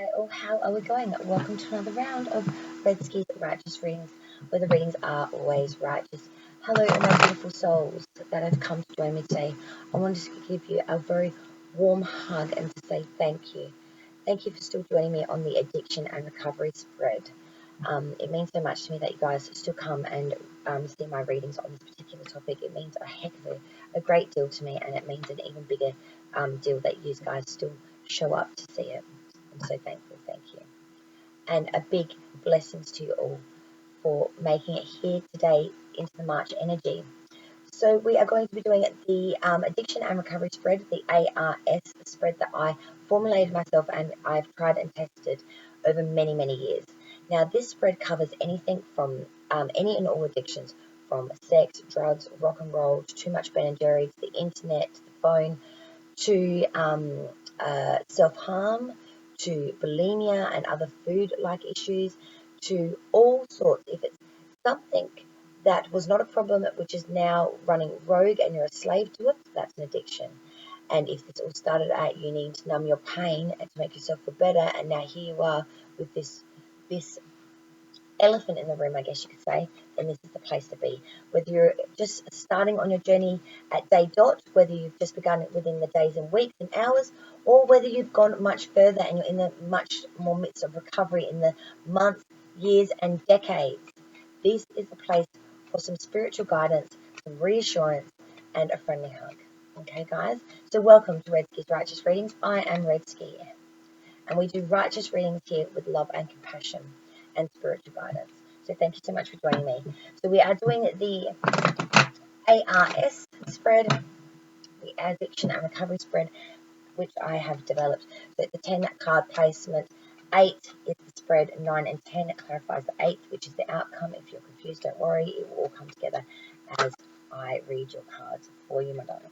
Hi all, how are we going? Welcome to another round of REDSKI's Righteous Readings, where the readings are always righteous. Hello, my beautiful souls that have come to join me today. I wanted to give you a very warm hug and to say thank you. Thank you for still joining me on the addiction and recovery spread. It means so much to me that you guys still come and see my readings on this particular topic. It means a heck of a great deal to me, and it means an even bigger deal that you guys still show up to see it. I'm so thankful, thank you. And a big blessings to you all for making it here today into the March energy. So we are going to be doing the addiction and recovery spread, the ARS spread that I formulated myself and I've tried and tested over many, many years. Now this spread covers anything from any and all addictions, from sex, drugs, rock and roll, to too much Ben and Jerry's, the internet, the phone, to self-harm, to bulimia and other food-like issues, to all sorts. If it's something that was not a problem, which is now running rogue and you're a slave to it, that's an addiction. And if this all started at you needing to numb your pain and to make yourself feel better, and now here you are with this elephant in the room, I guess you could say, then this is the place to be. Whether you're just starting on your journey at day dot, whether you've just begun it within the days and weeks and hours, or whether you've gone much further and you're in the much more midst of recovery in the months, years, and decades, this is the place for some spiritual guidance, some reassurance, and a friendly hug. Okay, guys? So welcome to REDSKI's Righteous Readings. I am REDSKI, and we do righteous readings here with love and compassion and spiritual guidance. So thank you so much for joining me. So we are doing the ARS spread, the addiction and recovery spread, which I have developed. So it's a 10 card placement. 8 is the spread, 9 and 10 clarifies the 8th, which is the outcome. If you're confused, don't worry, it will all come together as I read your cards for you, my darlings.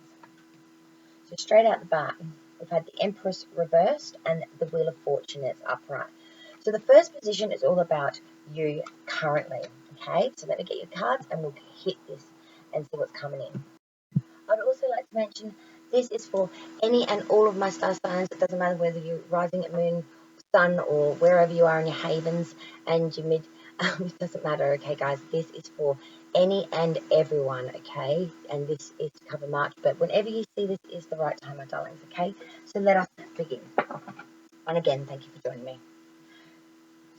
So straight out the bat, we've had the Empress Reversed and the Wheel of Fortune is upright. So the first position is all about you currently, okay? So let me get your cards and we'll hit this and see what's coming in. I'd also like to mention this is for any and all of my star signs. It doesn't matter whether you're rising at moon, sun, or wherever you are in your havens and your mid. It doesn't matter, okay, guys? This is for any and everyone, okay? And this is to cover March. But whenever you see this is the right time, my darlings, okay? So let us begin. And again, thank you for joining me.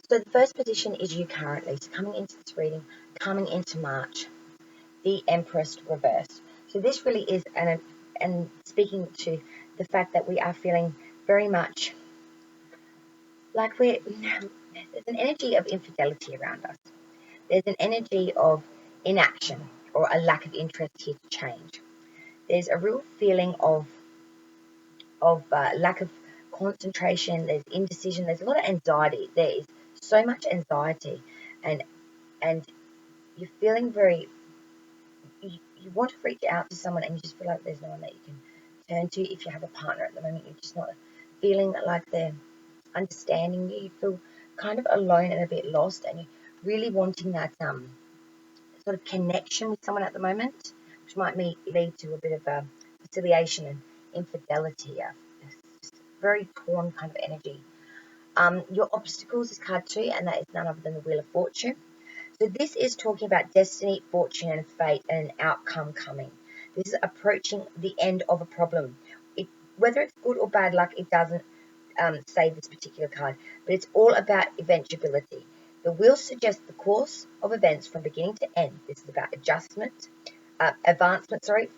So the first position is you currently. So coming into this reading, coming into March, the Empress Reverse. So this really is and speaking to the fact that we are feeling very much like there's an energy of infidelity around us. There's an energy of inaction or a lack of interest here to change. There's a real feeling of lack of concentration. There's indecision. There's a lot of anxiety. There is so much anxiety, and you're feeling very. You want to reach out to someone, and you just feel like there's no one that you can turn to. If you have a partner at the moment, you're just not feeling like they're understanding you. You feel kind of alone and a bit lost, and you're really wanting that sort of connection with someone at the moment, which might lead to a bit of conciliation and infidelity. Just very torn kind of energy. Your obstacles is card 2, and that is none other than the Wheel of Fortune. So this is talking about destiny, fortune, and fate, and an outcome coming. This is approaching the end of a problem. Whether it's good or bad luck, it doesn't say this particular card, but it's all about eventuality. The wheel suggests the course of events from beginning to end. This is about advancement,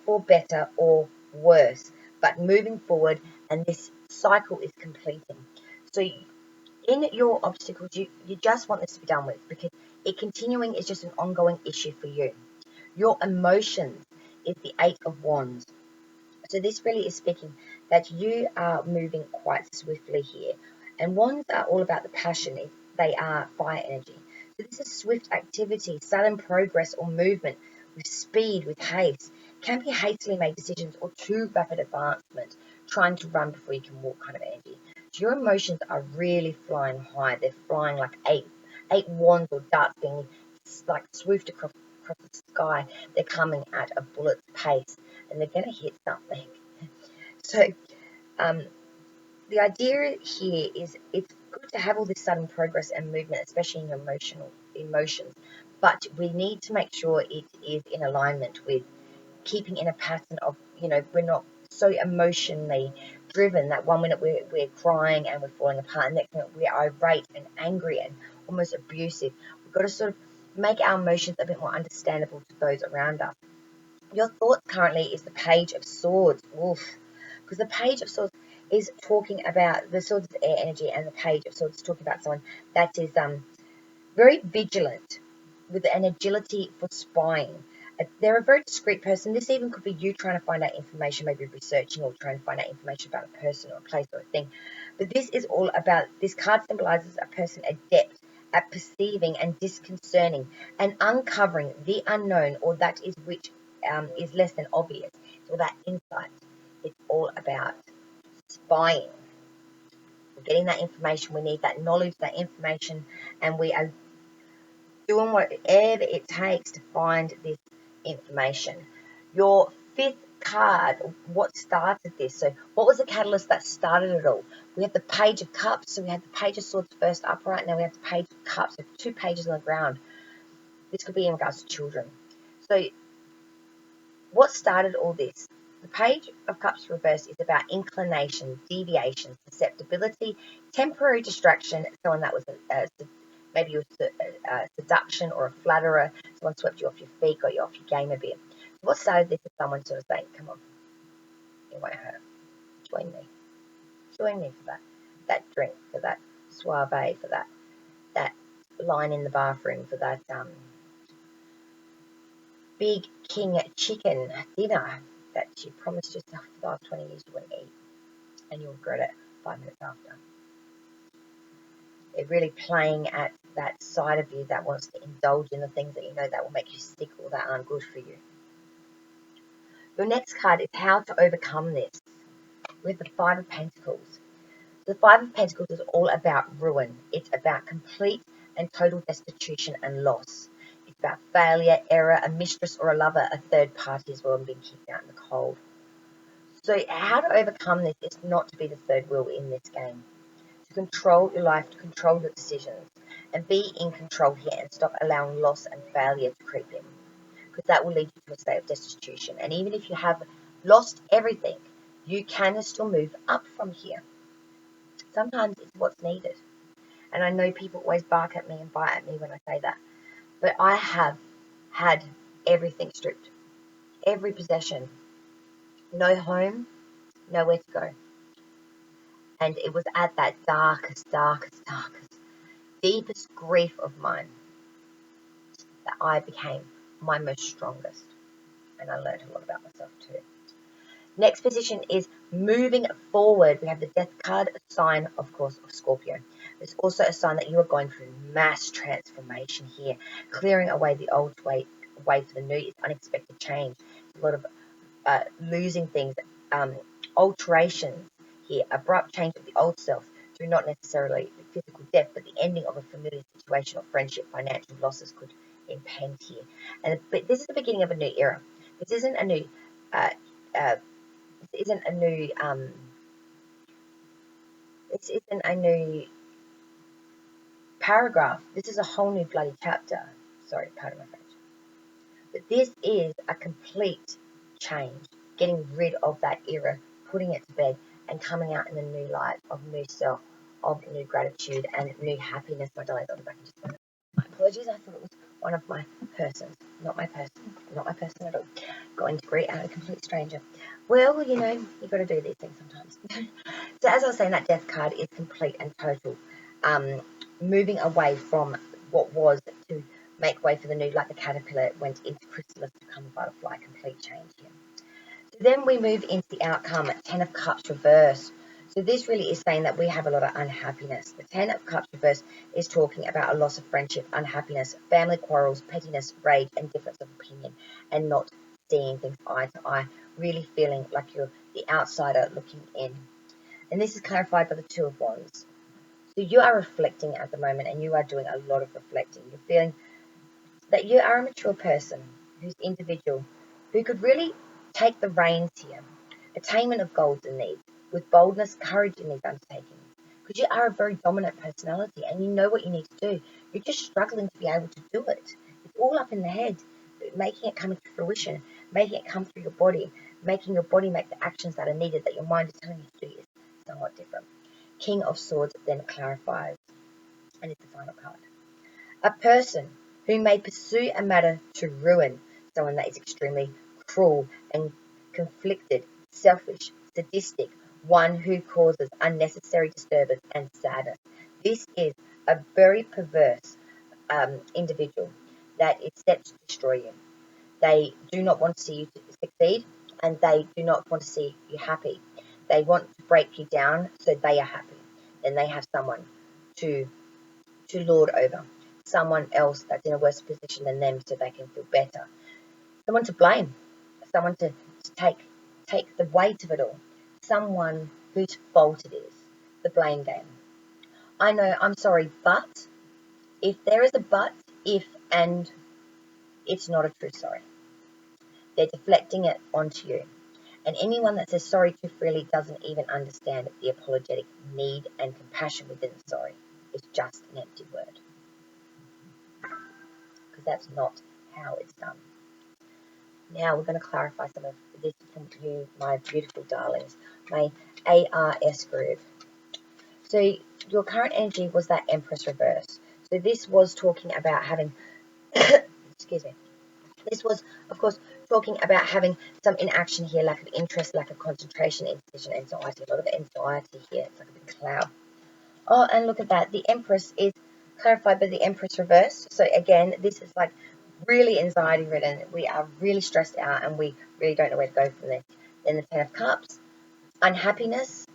for better or worse, but moving forward, and this cycle is completing. So in your obstacles, you just want this to be done with, because it continuing is just an ongoing issue for you. Your emotions is the 8 of Wands. So this really is speaking that you are moving quite swiftly here. And wands are all about the passion. They are fire energy. So this is swift activity, sudden progress or movement with speed, with haste. Can be hastily made decisions or too rapid advancement, trying to run before you can walk kind of energy. So your emotions are really flying high. They're flying like eight wands or darts being like swift across the sky. They're coming at a bullet's pace, and they're going to hit something. So the idea here is it's good to have all this sudden progress and movement, especially in emotions, but we need to make sure it is in alignment with keeping in a pattern of, we're not so emotionally driven that one minute we're crying and we're falling apart, and the next minute we're irate and angry and almost abusive. We've got to sort of make our emotions a bit more understandable to those around us. Your thoughts currently is the Page of Swords. Oof. Because the Page of Swords is talking about, the Swords is air energy, and the Page of Swords is talking about someone that is very vigilant with an agility for spying. They're a very discreet person. This even could be you trying to find out information, maybe researching or trying to find out information about a person or a place or a thing. But this is all about, this card symbolizes a person adept at perceiving and disconcerting and uncovering the unknown, or that is which is less than obvious. It's all that insight. It's all about spying. We're getting that information. We need that knowledge, that information, and we are doing whatever it takes to find this information. Your fifth card, what started this? So what was the catalyst that started it all? We have the Page of Cups. So we had the Page of Swords first upright. Now we have the Page of Cups. So 2 pages on the ground. This could be in regards to children. So what started all this? The Page of Cups reverse is about inclination, deviation, susceptibility, temporary distraction, someone that was maybe a seduction or a flatterer, someone swept you off your feet, got you off your game a bit. What started this is someone sort of saying, come on, it won't hurt. Join me. Join me for that drink, for that soiree, for that line in the bathroom, for that big king chicken dinner that you promised yourself for the last 20 years you wouldn't eat, and you'll regret it 5 minutes after. They're really playing at that side of you that wants to indulge in the things that you know that will make you sick or that aren't good for you. Your next card is how to overcome this, with the Five of Pentacles. The Five of Pentacles is all about ruin. It's about complete and total destitution and loss. It's about failure, error, a mistress or a lover, a third party as well, and being kicked out in the cold. So how to overcome this is not to be the third wheel in this game. To control your life, to control your decisions, and be in control here and stop allowing loss and failure to creep in. Because that will lead you to a state of destitution. And even if you have lost everything, you can still move up from here. Sometimes it's what's needed. And I know people always bark at me and bite at me when I say that. But I have had everything stripped. Every possession. No home, nowhere to go. And it was at that darkest, deepest grief of mine that I became my most strongest. And I learned a lot about myself too. Next position is moving forward. We have the Death card, a sign, of course, of Scorpio. It's also a sign that you are going through mass transformation here, clearing away the old way for the new. It's unexpected change. A lot of losing things, alterations here, abrupt change of the old self through not necessarily physical death, but the ending of a familiar situation or friendship. Financial losses could impend here. But this is the beginning of a new era. This isn't a new this isn't a new paragraph. This is a whole new bloody chapter. Sorry, pardon my French. But this is a complete change, getting rid of that era, putting it to bed, and coming out in a new light of new self, of new gratitude and new happiness. My diary's on the back. My apologies, I thought it was one of my persons. Not my person at all. Going to greet out a complete stranger. Well, you know, you've got to do these things sometimes. So as I was saying, that Death card is complete and total. Moving away from what was to make way for the new, like the caterpillar went into chrysalis to become a butterfly. Complete change here. So then we move into the outcome, Ten of Cups reverse. So this really is saying that we have a lot of unhappiness. The Ten of Cups reverse is talking about a loss of friendship, unhappiness, family quarrels, pettiness, rage, and difference of opinion, and not seeing things eye to eye, really feeling like you're the outsider looking in. And this is clarified by the Two of Wands. So you are reflecting at the moment, and you are doing a lot of reflecting. You're feeling that you are a mature person who's individual, who could really take the reins here. Attainment of goals and needs. with boldness, courage in these undertakings. Because you are a very dominant personality and you know what you need to do. You're just struggling to be able to do it. It's all up in the head, making it come into fruition, making it come through your body, making your body make the actions that are needed that your mind is telling you to do is somewhat different. King of Swords then clarifies, and it's the final card. A person who may pursue a matter to ruin, someone that is extremely cruel and conflicted, selfish, sadistic, one who causes unnecessary disturbance and sadness. This is a very perverse individual that is set to destroy you. They do not want to see you succeed, and they do not want to see you happy. They want to break you down so they are happy. Then they have someone to lord over, someone else that's in a worse position than them so they can feel better, someone to blame, someone to take the weight of it all, someone whose fault it is, the blame game. I know, I'm sorry, but if there is a but, if, and it's not a true sorry. They're deflecting it onto you. And anyone that says sorry too freely doesn't even understand the apologetic need and compassion within the sorry. It's just an empty word. Because that's not how it's done. Now we're going to clarify some of this from you, my beautiful darlings, my ARS group. So your current energy was that Empress Reverse. So this was talking about having, excuse me, this was, of course, talking about having some inaction here, lack of interest, lack of concentration, indecision, anxiety, a lot of anxiety here. It's like a big cloud. Oh, and look at that. The Empress is clarified by the Empress Reverse. So again, this is like really anxiety ridden. We are really stressed out and we really don't know where to go from there. Then the Ten of Cups, unhappiness,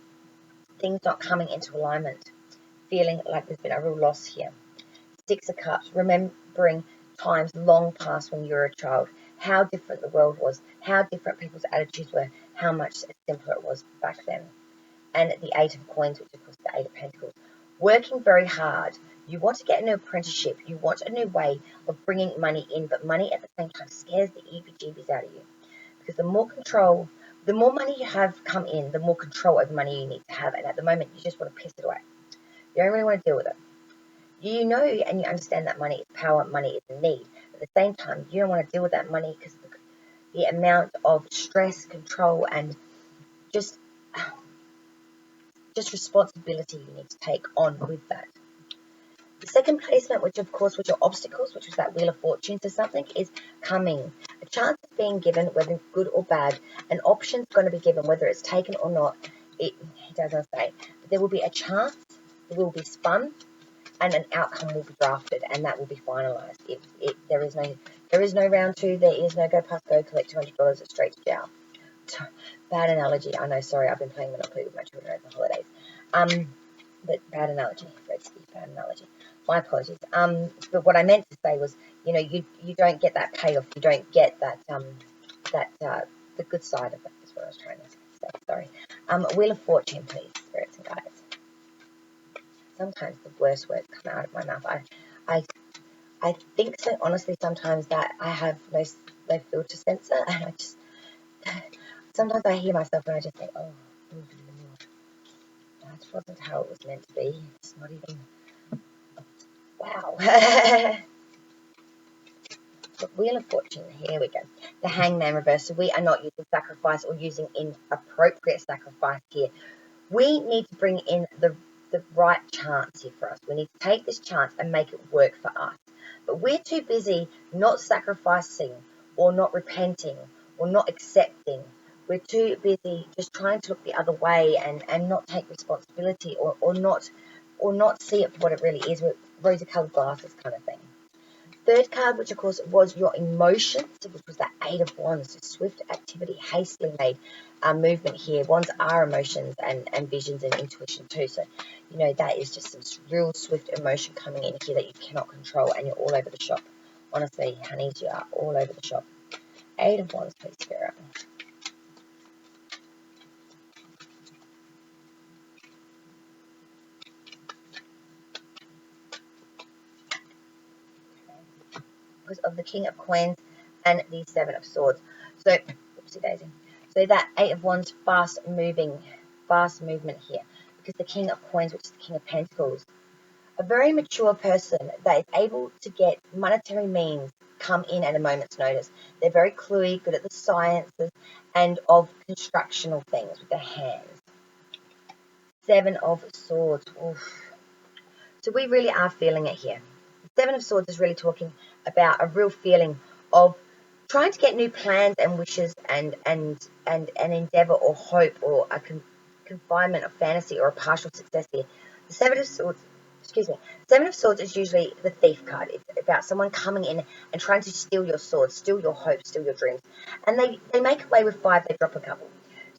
things not coming into alignment, feeling like there's been a real loss here. Six of Cups, remembering times long past when you were a child, how different the world was, how different people's attitudes were, how much simpler it was back then. And the Eight of Coins, which of course is the Eight of Pentacles, working very hard. You want to get a new apprenticeship, you want a new way of bringing money in, but money at the same time scares the EBGBs out of you. Because the more control, the more money you have come in, the more control over money you need to have, and at the moment you just want to piss it away. You don't really want to deal with it. You know and you understand that money is power, money is a need. At the same time, you don't want to deal with that money because the amount of stress, control, and just responsibility you need to take on with that. The second placement, which of course was your obstacles, which was that Wheel of Fortune, so something is coming. A chance is being given, whether good or bad. An option's going to be given, whether it's taken or not. It doesn't say. But there will be a chance, it will be spun, and an outcome will be drafted, and that will be finalised. There is no round two, there is no go past go, collect $200, it's straight to jail. Bad analogy, I know, sorry, I've been playing Monopoly with my children over the holidays. But bad analogy, REDSKI, bad analogy. My apologies. But what I meant to say was, you know, you don't get that payoff, you don't get that the good side of it is what I was trying to say. Sorry. Wheel of Fortune, please, spirits and guides. Sometimes the worst words come out of my mouth. I think so honestly sometimes that I have no filter sensor, and I just sometimes I hear myself and I just think, oh, that wasn't how it was meant to be. It's not even. Wow. But Wheel of Fortune, here we go. The Hangman Reverse. So we are not using sacrifice or using inappropriate sacrifice here. We need to bring in the right chance here for us. We need to take this chance and make it work for us. But we're too busy not sacrificing or not repenting or not accepting. We're too busy just trying to look the other way and not take responsibility or not see it for what it really is with rosy-coloured glasses kind of thing. Third card, which of course was your emotions, which was that Eight of Wands, swift activity, hastily made movement here. Wands are emotions and visions and intuition too. So, you know, that is just some real swift emotion coming in here that you cannot control, and you're all over the shop. Honestly, honeys, you are all over the shop. Eight of Wands, please, Spirit. Because of the King of Coins and the Seven of Swords. So, oopsie daisy. So that Eight of Wands, fast moving, fast movement here, because the King of Coins, which is the King of Pentacles, a very mature person that is able to get monetary means come in at a moment's notice. They're very cluey, good at the sciences and of constructional things with their hands. Seven of Swords. Oof. So we really are feeling it here. The Seven of Swords is really talking about a real feeling of trying to get new plans and wishes and an endeavor or hope or a confinement of fantasy or a partial success here. The Seven of Swords, Seven of Swords is usually the thief card. It's about someone coming in and trying to steal your swords, steal your hopes, steal your dreams. And they make away with 5, they drop a couple.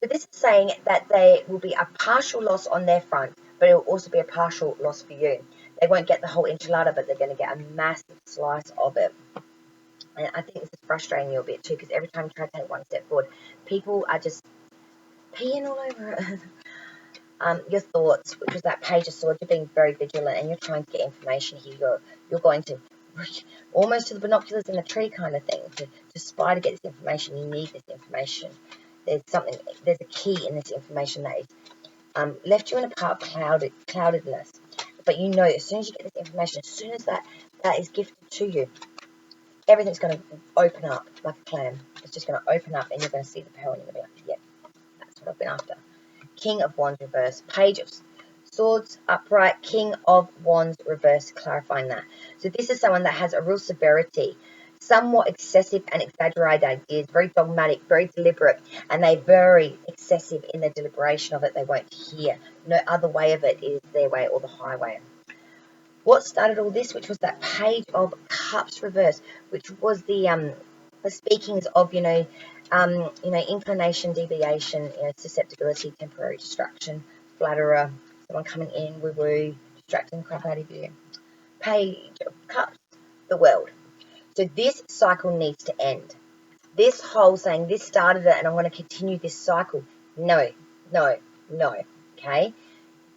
So this is saying that there will be a partial loss on their front, but it will also be a partial loss for you. They won't get the whole enchilada, but they're going to get a massive slice of it. And I think this is frustrating you a bit too, because every time you try to take one step forward, people are just peeing all over it. Your thoughts, which is that Page of Swords, you're being very vigilant and you're trying to get information here. You're going to almost to the binoculars in the tree kind of thing to spy to get this information. You need this information. There's a key in this information that is left you in a part of cloudedness. But you know, as soon as you get this information, as soon as that is gifted to you, everything's going to open up like a clam. It's just going to open up and you're going to see the power and you're going to be like, yep, that's what I've been after. King of Wands reverse, Page of Swords upright, King of Wands reverse, clarifying that. So this is someone that has a real severity, somewhat excessive and exaggerated ideas, very dogmatic, very deliberate, and they're very excessive in the deliberation of it. They won't hear. No other way of it is their way or the highway. What started all this, which was that Page of Cups reverse, which was the speakings of, inclination, deviation, susceptibility, temporary distraction, flatterer, someone coming in, woo-woo, distracting the crap out of you. Page of Cups, the world. So this cycle needs to end. This whole saying, this started it and I'm going to continue this cycle. No, no, no, okay?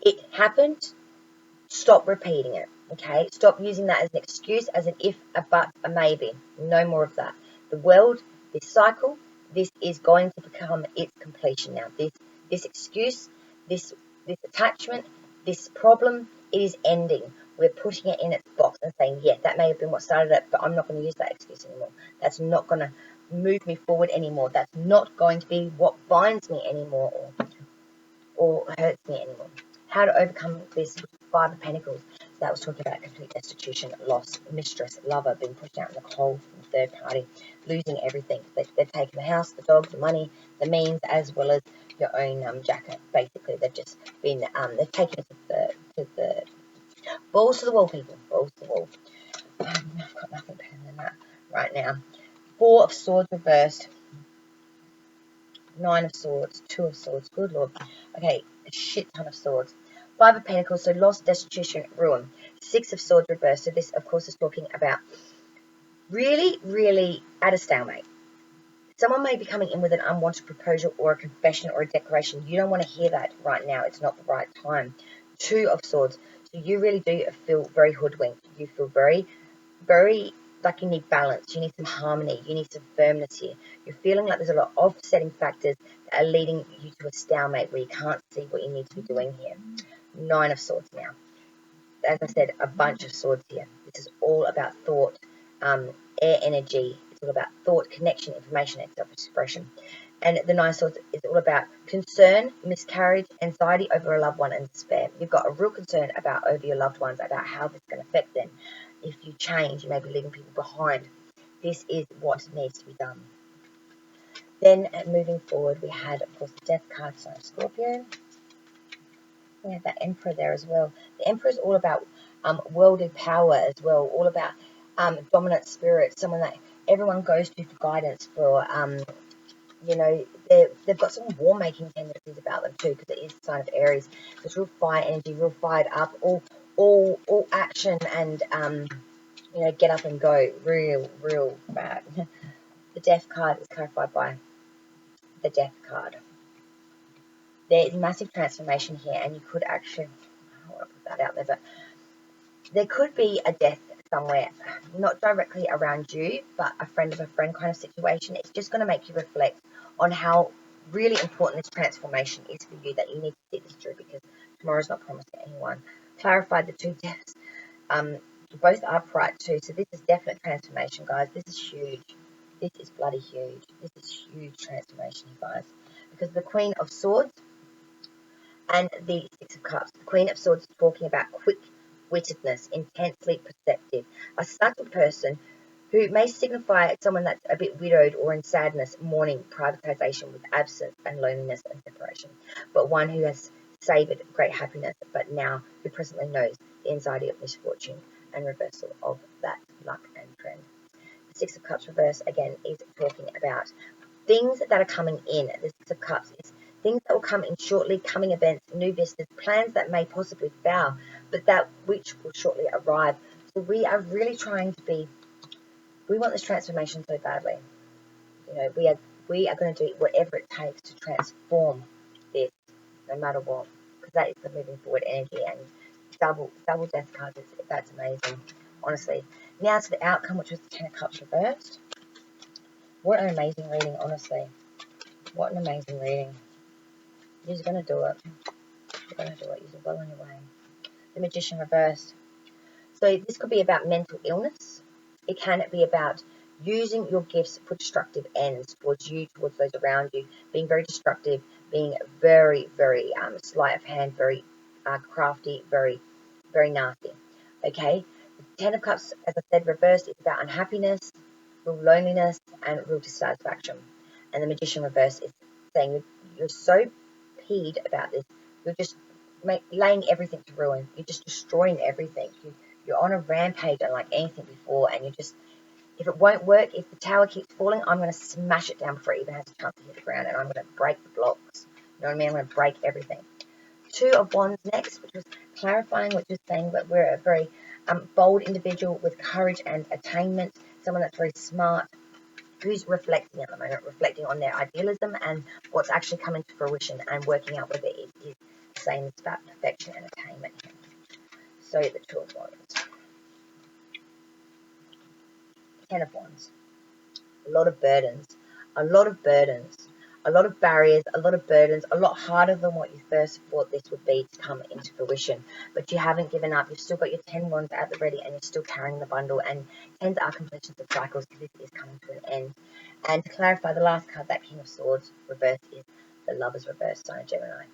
It happened. Stop repeating it, okay? Stop using that as an excuse, as an if, a but, a maybe. No more of that. The world, this cycle, this is going to become its completion now. This excuse, this attachment, this problem, it is ending. We're putting it in its box and saying, yeah, that may have been what started it, but I'm not going to use that excuse anymore. That's not going to move me forward anymore. That's not going to be what binds me anymore or hurts me anymore. How to overcome this 5 of Pentacles. So that was talking about complete destitution, loss, mistress, lover, being pushed out in the cold from the third party, losing everything. They've taken the house, the dog, the money, the means, as well as your own jacket. Basically, they've just been, they've taken it to the balls to the wall, people. Balls to the wall. I've got nothing better than that right now. 4 of Swords reversed. 9 of Swords, 2 of Swords, good Lord. Okay, a shit ton of Swords. 5 of Pentacles, so loss, destitution, ruin. 6 of Swords reversed, so this, of course, is talking about really, really at a stalemate. Someone may be coming in with an unwanted proposal or a confession or a declaration. You don't want to hear that right now. It's not the right time. 2 of Swords, so you really do feel very hoodwinked. You feel very, very like you need balance, you need some harmony, you need some firmness here. You're feeling like there's a lot of offsetting factors that are leading you to a stalemate where you can't see what you need to be doing here. 9 of Swords now. As I said, a bunch of swords here. This is all about thought, air energy. It's all about thought, connection, information, and self-expression. And the 9 of Swords is all about concern, miscarriage, anxiety over a loved one, and despair. You've got a real concern about over your loved ones, about how this is going to affect them. If you change, you may be leaving people behind. This is what needs to be done. Then moving forward, we had, of course, the Death card, so Scorpio. We have that Emperor there as well. The Emperor is all about worldly power as well, all about dominant spirit, someone that everyone goes to for guidance, for they've got some war-making tendencies about them too, because it is a sign of Aries. It's real fire energy, real fired up, all action and get up and go, real bad. The Death card is clarified by the Death card. There is massive transformation here, and you could actually, I don't want to put that out there, but there could be a death somewhere, not directly around you, but a friend of a friend kind of situation. It's just going to make you reflect on how really important this transformation is for you, that you need to see this through, because tomorrow's not promised to anyone. Clarify the two deaths, both upright too. So this is definite transformation, guys. This is huge. This is bloody huge. This is huge transformation, you guys. Because the Queen of Swords and the Six of Cups. The Queen of Swords is talking about quick-wittedness, intensely perceptive. A subtle person who may signify someone that's a bit widowed or in sadness, mourning, privatization with absence and loneliness and separation. But one who has savoured great happiness, but now who presently knows the anxiety of misfortune and reversal of that luck and trend. The Six of Cups reverse, again, is talking about things that are coming in. The Six of Cups is things that will come in shortly, coming events, new vistas, plans that may possibly fail, but that which will shortly arrive. So we are really trying to be, we want this transformation so badly. You know, we are going to do whatever it takes to transform this, no matter what, because that is the moving forward energy. And double death cards, that's amazing, honestly. Now to the outcome, which was the Ten of Cups reversed. What an amazing reading, honestly. What an amazing reading. You're going to do it. You're going to do it. You're well on your way. The Magician reversed. So this could be about mental illness. It can be about using your gifts for destructive ends towards you, towards those around you, being very destructive, being very, very sleight of hand, very crafty, very, very nasty. Okay? The Ten of Cups, as I said, reversed, is about unhappiness, real loneliness, and real dissatisfaction. And the Magician reverse is saying you're so peed about this, you're just laying everything to ruin. You're just destroying everything. You're on a rampage unlike anything before, and you just, if it won't work, if the tower keeps falling, I'm going to smash it down before it even has a chance to hit the ground, and I'm going to break the blocks. You know what I mean? I'm going to break everything. Two of Wands next, which was clarifying, which is saying that we're a very bold individual with courage and attainment, someone that's very smart, who's reflecting at the moment, reflecting on their idealism and what's actually coming to fruition, and working out whether it is the same as about perfection and attainment. So the Two of Wands. Ten of Wands. A lot of burdens, a lot of burdens, a lot of barriers, a lot of burdens, a lot harder than what you first thought this would be to come into fruition. But you haven't given up. You've still got your 10 wands at the ready, and you're still carrying the bundle. And tens are completions of cycles, because this is coming to an end. And to clarify, the last card, that King of Swords reverse, is the Lovers reverse, sign of Gemini.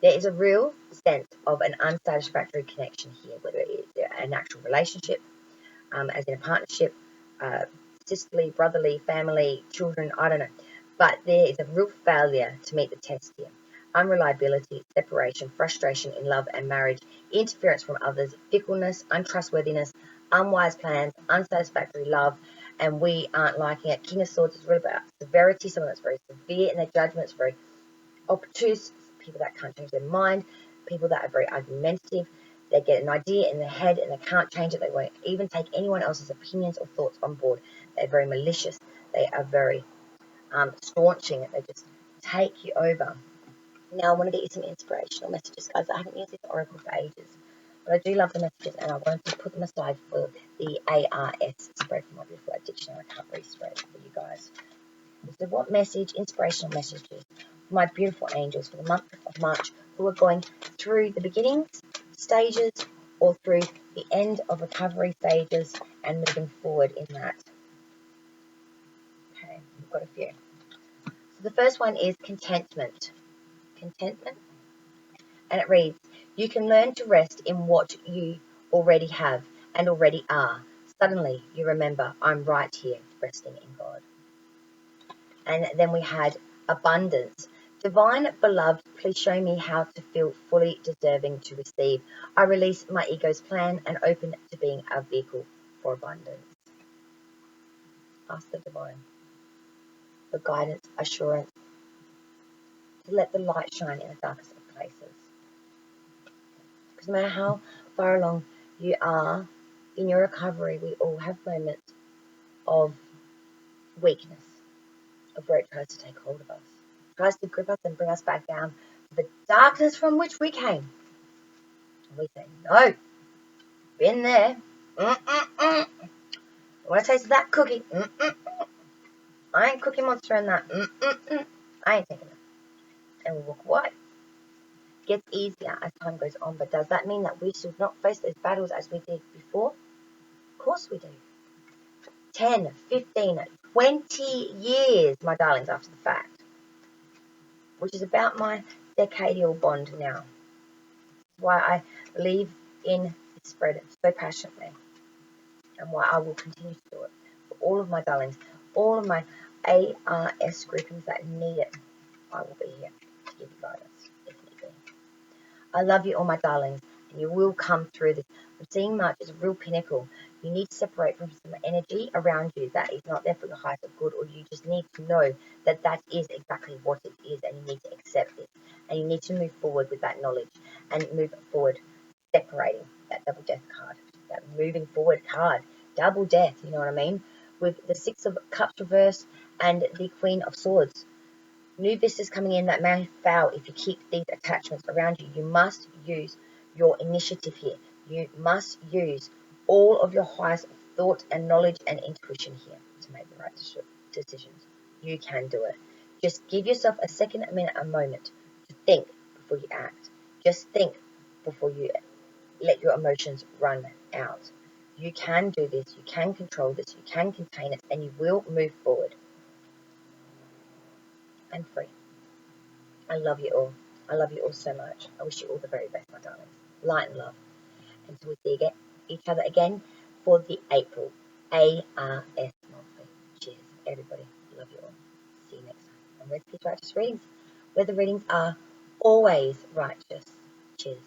There is a real sense of an unsatisfactory connection here, whether it is an actual relationship, as in a partnership, sisterly, brotherly, family, children, I don't know. But there is a real failure to meet the test here. Unreliability, separation, frustration in love and marriage, interference from others, fickleness, untrustworthiness, unwise plans, unsatisfactory love, and we aren't liking it. King of Swords is really about severity, someone that's very severe in their judgments, very obtuse, people that can't change their mind, people that are very argumentative. They get an idea in their head and they can't change it. They won't even take anyone else's opinions or thoughts on board. They're very malicious. They are very staunching. They just take you over. Now I want to get you some inspirational messages, guys. I haven't used this oracle for ages, but I do love the messages, and I wanted to put them aside for the ARS spread from my beautiful dictionary recovery spread for you guys. So what message, inspirational messages for my beautiful angels for the month of March, who are going through the beginnings stages or through the end of recovery stages and moving forward in that. Okay, we've got a few. So the first one is contentment. Contentment. And it reads, you can learn to rest in what you already have and already are. Suddenly you remember, I'm right here, resting in God. And then we had abundance. Divine beloved, please show me how to feel fully deserving to receive. I release my ego's plan and open to being a vehicle for abundance. Ask the divine for guidance, assurance, to let the light shine in the darkest of places. Because no matter how far along you are in your recovery, we all have moments of weakness, of where it tries to take hold of us. It tries to grip us and bring us back down to the darkness from which we came. And we say, no, been there. I want to taste that cookie. I ain't Cookie Monster in that. I ain't taking it. And we walk away. It gets easier as time goes on, but does that mean that we should not face those battles as we did before? Of course we do. 10, 15, 20 years, my darlings, after the fact, which is about my decadal bond now. Why I believe in this spread so passionately, and why I will continue to do it for all of my darlings, all of my ARS groupings that need it. I will be here to give you guidance if need be. I love you all, my darlings, and you will come through this. I'm seeing March as a real pinnacle. You need to separate from some energy around you that is not there for your highest of good, or you just need to know that that is exactly what it is, and you need to accept it, and you need to move forward with that knowledge and move forward, separating that double death card, that moving forward card, double death, you know what I mean? With the Six of Cups reverse and the Queen of Swords. New vistas coming in that may fail if you keep these attachments around you. You must use your initiative here. You must use all of your highest thought and knowledge and intuition here to make the right decisions. You can do it. Just give yourself a second, a minute, a moment to think before you act. Just think before you let your emotions run out. You can do this. You can control this. You can contain it, and you will move forward and free. I love you all. I love you all so much. I wish you all the very best, my darlings. Light and love. Until we see each other again for the April ARS monthly. Cheers, everybody. Love you all. See you next time on REDSKI's Righteous Readings, where the readings are always righteous. Cheers.